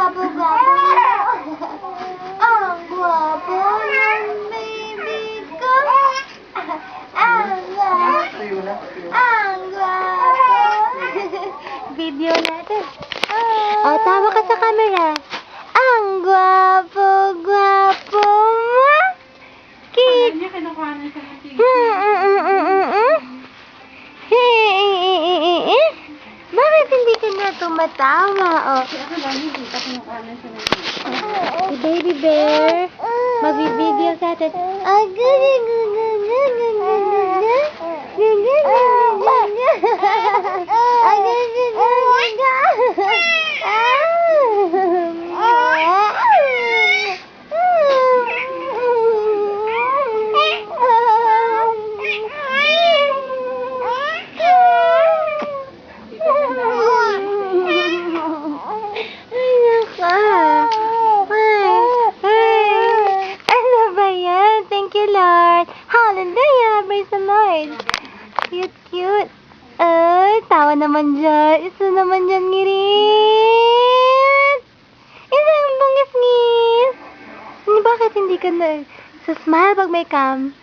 gwapo-gwapo. Ang gwapo ng baby ko. Ang gwapo. Ang gwapo. Video natin. Oh, tawa ka sa camera. Ang gwapo-gwapo mo. Kit. Bakit hindi ka na tumatawa? Oh. Si Baby Bear, magbibideo sa atin. Hallelujah! Praise the Lord! Cute, cute! Ay, tawa naman dyan. Isa naman dyan, ngirit! Isang bungis-ngis! Bakit hindi ka na... So, smile pag may cam.